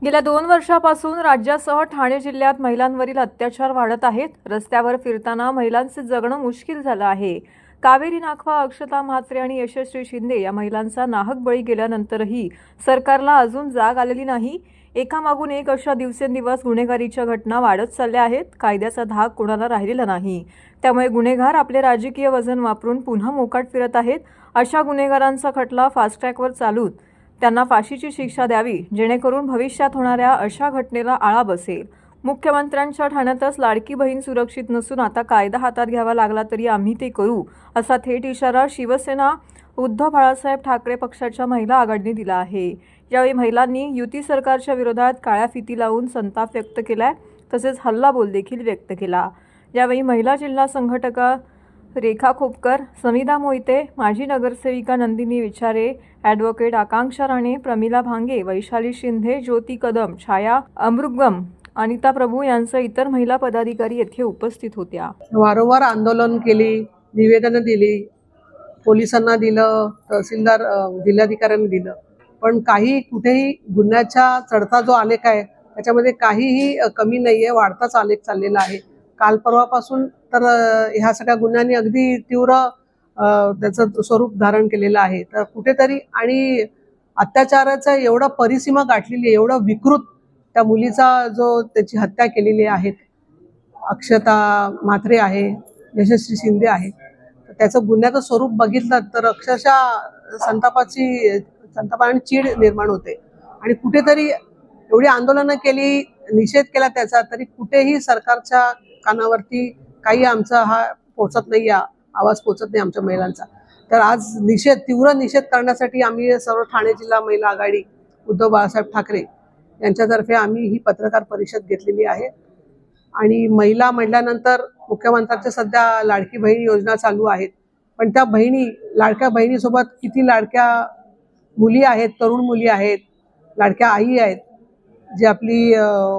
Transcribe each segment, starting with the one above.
गेल्या 2 वर्षापासून राज्यासह ठाणे जिल्ह्यात महिलांवरील अत्याचार वाढत आहेत. रस्त्यावर फिरताना महिलांचे जगणं मुश्किल झालं आहे. कावेरी नाखवा, अक्षता म्हात्रे आणि यशस्वी शिंदे या महिलांचा नाहक बळी गेल्यानंतरही सरकारला अजून जाग आलेली नाही. एकामागून एक अशा दिवसेंदिवस गुन्हेगारीच्या घटना वाढत चालल्या आहेत. कायद्याचा धाक कोणाला राहिलेला नाही. त्यामुळे गुन्हेगार आपले राजकीय वजन वापरून पुन्हा मोकाट फिरत आहेत. अशा गुन्हेगारांचा खटला फास्ट ट्रॅकवर चालून त्यांना फाशीची शिक्षा द्यावी, जेणेकरून भविष्यात होणाऱ्या अशा घटनेला आळा बसेल. मुख्यमंत्र्यांच्या ठाण्यातच लाडकी बहीण सुरक्षित नसून आता कायदा हातात घ्यावा लागला तरी आम्ही ते करू, असा थेट इशारा शिवसेना उद्धव बाळासाहेब ठाकरे पक्षाच्या महिला आघाडीने दिला आहे. यावेळी महिलांनी युती सरकारच्या विरोधात काळ्या फिती लावून संताप व्यक्त केलाय, तसेच हल्लाबोल देखील व्यक्त केला. यावेळी महिला जिल्हा संघटका रेखा खोपकर, समिधा मोहिते, माजी नगरसेविका नंदिनी विचारे, ॲडव्होकेट आकांक्षा राणे, प्रमिला भांगे, वैशाली शिंदे, ज्योती कदम, छाया अमृगम, अनिता प्रभू यांसह इतर महिला पदाधिकारी येथे उपस्थित होत्या. वारंवार आंदोलन केली, निवेदनं दिली, पोलिसांना दिलं, तहसीलदार जिल्हाधिकाऱ्यांनी दिलं, पण काही कुठेही गुन्ह्याचा चढता जो आलेख आहे त्याच्यामध्ये काहीही कमी नाहीये, वाढताच आलेख चाललेला आहे. काल परवापासून तर ह्या सगळ्या गुन्ह्यांनी अगदी तीव्र त्याचं स्वरूप धारण केलेलं आहे. तर कुठेतरी आणि अत्याचाराचं एवढं परिसीमा गाठलेली आहे, एवढं विकृत त्या मुलीचा जो त्याची हत्या केलेली आहे, अक्षता म्हात्रे आहे, यशस्वी शिंदे आहे, त्याचं गुन्ह्याचं स्वरूप बघितलं तर अक्षरशः संतापाने चीड निर्माण होते. आणि कुठेतरी एवढी आंदोलनं केली, निषेध केला त्याचा, तरी कुठेही सरकारच्या कानावरती काही आमचा हा पोचत नाही, आवाज पोचत नाही आमच्या महिलांचा. तर आज तीव्र निषेध करण्यासाठी आम्ही सर्व ठाणे जिल्हा महिला आघाडी उद्धव बाळासाहेब ठाकरे यांच्यातर्फे आम्ही ही पत्रकार परिषद घेतलेली आहे. आणि महिला म्हटल्यानंतर मुख्यमंत्र्यांच्या सध्या लाडकी बहीण योजना चालू आहेत, पण त्या लाडक्या बहिणीसोबत किती लाडक्या मुली आहेत, तरुण मुली आहेत, लाडक्या आई आहेत, जी आपली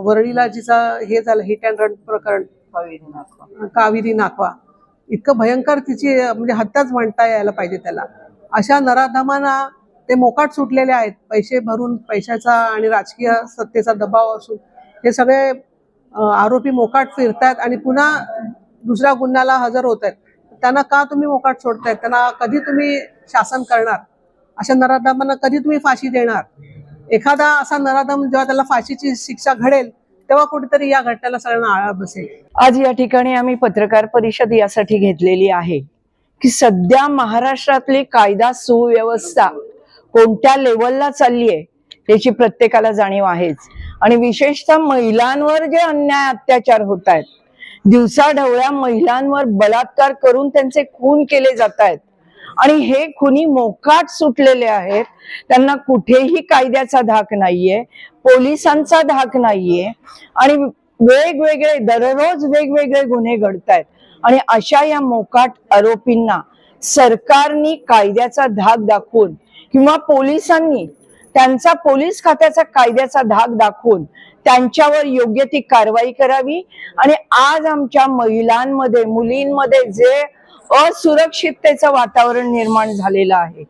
वरळीला जिचा हे झालं हिट अँड रन प्रकरण, कावेरी नाखवा, इतकं भयंकर तिची म्हणजे हत्याच म्हणता यायला पाहिजे त्याला. अशा नराधमांना ते मोकाट सुटलेले आहेत. पैसे भरून, पैशाचा आणि राजकीय सत्तेचा दबाव असून हे सगळे आरोपी मोकाट फिरतायत आणि पुन्हा दुसऱ्या गुन्ह्याला हजर होत आहेत. त्यांना का तुम्ही मोकाट सोडतायत? त्यांना कधी तुम्ही शासन करणार? अशा नराधमांना कधी तुम्ही फाशी देणार? एखादा असा नराधम जेव्हा त्याला फाशीची शिक्षा घडेल तेव्हा कुठेतरी या घटनेला सगळ्यांना आळा बसेल. आज या ठिकाणी आम्ही पत्रकार परिषद यासाठी घेतलेली आहे की सध्या महाराष्ट्रातली कायदा सुव्यवस्था कोणत्या लेवलला चालली आहे याची प्रत्येकाला जाणीव आहेच. आणि विशेषतः महिलांवर जे अन्याय अत्याचार होत आहेत, दिवसाढवळ्या महिलांवर बलात्कार करून त्यांचे खून केले जात आहेत आणि हे खुनी मोकाट सुटलेले आहेत. त्यांना कुठेही कायद्याचा धाक नाहीये, पोलिसांचा धाक नाहीये आणि वेगवेगळे दररोज वेगवेगळे गुन्हे घडतायत. आणि अशा या मोकाट आरोपींना सरकारने कायद्याचा धाक दाखवून किंवा पोलिसांनी त्यांचा पोलीस खात्याचा कायद्याचा धाक दाखवून त्यांच्यावर योग्य ती कारवाई करावी. आणि आज आमच्या महिलांमध्ये, मुलींमध्ये जे असुरक्षिततेचं वातावरण निर्माण झालेलं आहे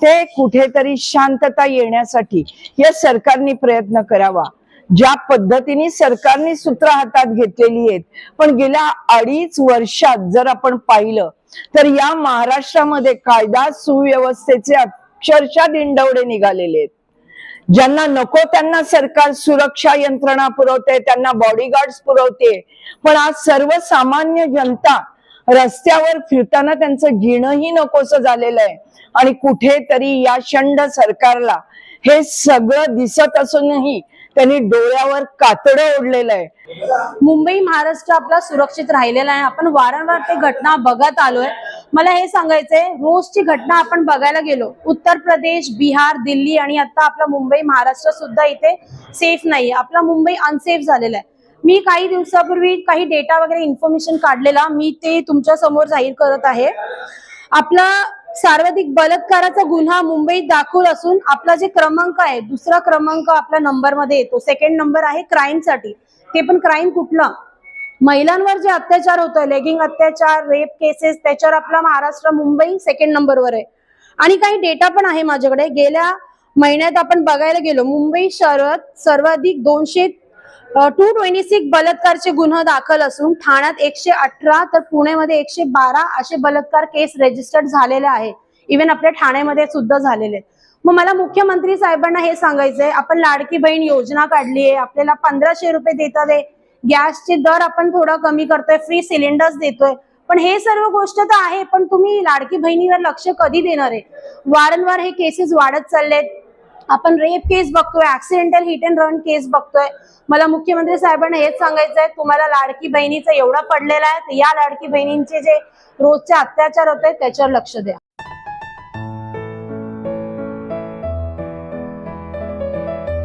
ते कुठेतरी शांतता येण्यासाठी या सरकारने प्रयत्न करावा. ज्या पद्धतीने सरकारने सूत्र हातात घेतलेली आहेत, पण गेल्या 2.5 वर्षात जर आपण पाहिलं तर या महाराष्ट्रामध्ये कायदा सुव्यवस्थेचे अक्षरशः दिंडवडे निघालेले आहेत. ज्यांना नको त्यांना सरकार सुरक्षा यंत्रणा पुरवते, त्यांना बॉडीगार्ड्स पुरवते, पण आज सर्वसामान्य जनता रस्त्यावर फिरताना त्यांचं घेणंही नकोसं झालेलं आहे. आणि कुठेतरी या षंड सरकारला हे सगळं दिसत असूनही त्यांनी डोळ्यावर कातडं ओढलेलं आहे. मुंबई महाराष्ट्र आपला सुरक्षित राहिलेला आहे. आपण वारंवार ते घटना बघत आलोय. मला हे सांगायचंय, रोजची घटना आपण बघायला गेलो, उत्तर प्रदेश, बिहार, दिल्ली आणि आता आपला मुंबई महाराष्ट्र सुद्धा इथे सेफ नाही. आपला मुंबई अनसेफ झालेला आहे. मी काही दिवसापूर्वी काही डेटा वगैरे इन्फॉर्मेशन काढलेला, मी ते तुमच्या समोर जाहीर करत आहे. आपला सर्वाधिक बलात्काराचा गुन्हा मुंबईत दाखल असून आपला जे क्रमांक आहे, दुसरा क्रमांक आपल्या नंबर मध्ये येतो. सेकंड नंबर आहे क्राईम साठी. ते पण क्राईम कुठला? महिलांवर जे अत्याचार होतोय, लेगिंग अत्याचार, रेप केसेस, त्याच्यावर आपला महाराष्ट्र, मुंबई सेकंड नंबरवर आहे. आणि काही डेटा पण आहे माझ्याकडे. गेल्या महिन्यात आपण बघायला गेलो मुंबई शहरात सर्वाधिक 226 बलात्कारचे गुन्हे दाखल असून ठाण्यात 118 तर पुण्यामध्ये 112 असे बलात्कार केस रजिस्टर्ड झालेले आहे. इव्हन आपल्या ठाण्यामध्ये सुद्धा झालेले आहेत. मग मला मुख्यमंत्री साहेबांना हे सांगायचंय, आपण लाडकी बहीण योजना काढली आहे, आपल्याला 1500 रुपये देतात आहे, गॅसचे दर आपण थोडा कमी करतोय, फ्री सिलेंडर्स देतोय, पण हे सर्व गोष्ट तर आहे, पण तुम्ही लाडकी बहिणीवर लक्ष कधी देणार आहे? वारंवार हे केसेस वाढत चाललेत. आपण रेप केस बघतोय, ऍक्सिडेंटल हिट अँड रन केस बघतोय. मला मुख्यमंत्री साहेबांना हेच सांगायचंय, तुम्हाला लाडकी बहिणीचा एवढा पडलेला आहे, तर या लाडकी बहिणींचे जे रोजचे अत्याचार होत आहेत त्याच्यावर लक्ष द्या.